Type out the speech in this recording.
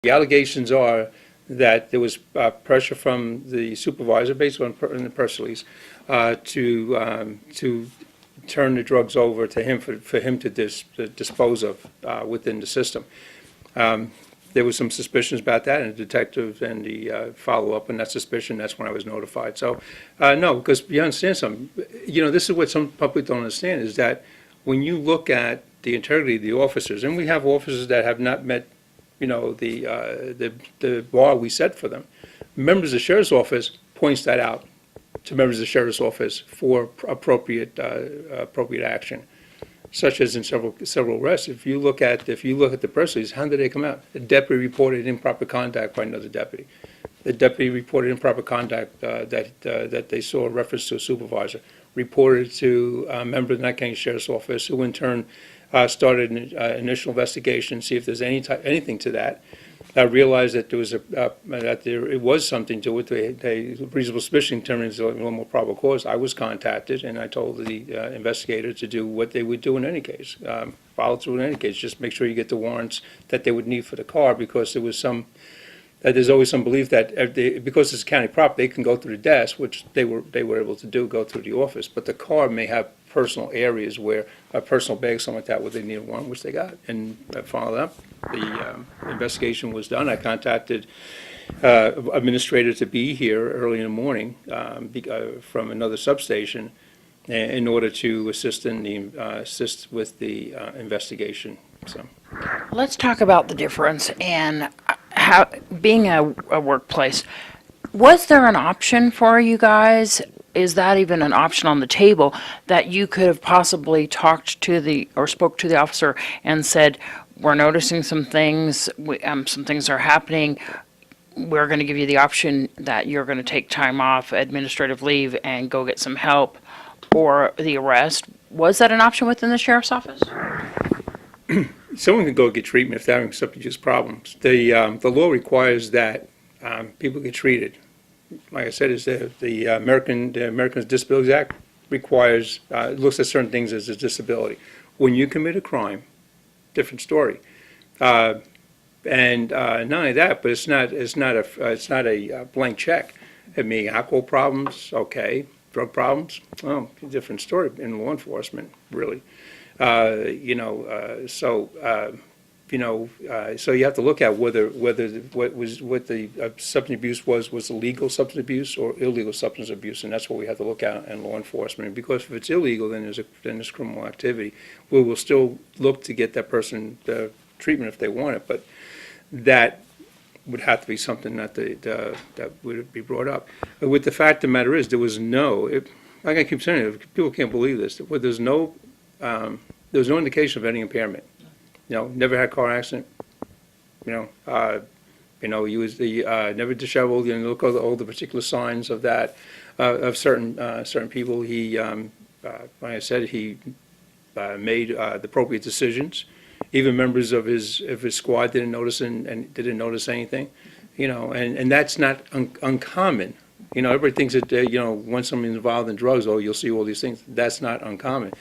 The allegations are that there was pressure from the supervisor, based on in the press release, to turn the drugs over to him for him to dispose of within the system. There was some suspicions about that, and the detective and the follow-up on that suspicion, that's when I was notified. So, no, because you understand something. This is what some public don't understand, is that when you look at the integrity of the officers, and we have officers that have not met, the bar we set for them, members of the sheriff's office points that out to members of the sheriff's office for appropriate action, such as in several arrests. If you look at the press release, how did they come out? The deputy reported improper contact by another deputy. The deputy reported improper contact that they saw a reference to a supervisor. Reported to a member of the Knight County Sheriff's Office, who in turn started an initial investigation, see if there's anything to that. I realized that it was something to it. They reasonable suspicion determines a little more probable cause. I was contacted, and I told the investigator to do what they would do in any case, follow through in any case. Just make sure you get the warrants that they would need for the car, because there was there's always some belief that because it's county property, they can go through the desk, which they were able to do, go through the office. But the car may have personal areas where a personal bag, something like that, where they need a warrant, which they got. And I followed up. The investigation was done. I contacted administrator to be here early in the morning from another substation in order to assist with the investigation. So, let's talk about the difference and how being a workplace. Was there an option for you guys? Is that even an option on the table that you could have possibly talked to or spoke to the officer and said, we're noticing some things, some things are happening, we're going to give you the option that you're going to take time off, administrative leave, and go get some help, or the arrest? Was that an option within the sheriff's office? Someone can go get treatment if they're having substance use problems. The law requires that people get treated. Like I said, is the Americans with Disabilities Act requires looks at certain things as a disability. When you commit a crime, different story. And not only that, but it's not a blank check. I mean, alcohol problems, okay. Drug problems, well, different story in law enforcement, really. So you have to look at whether what the substance abuse was illegal substance abuse or illegal substance abuse, and that's what we have to look at in law enforcement. Because if it's illegal, then there's criminal activity. We will still look to get that person the treatment if they want it, but that would have to be something that that would be brought up. But with the fact of the matter is, there was like I keep saying, people can't believe this. There was no indication of any impairment. Never had a car accident. He was never disheveled. Look at all the particular signs of that, of certain people. He, like I said, he made the appropriate decisions. Even members of his squad didn't notice and didn't notice anything. And that's not uncommon. Everybody thinks that once someone's involved in drugs, you'll see all these things. That's not uncommon.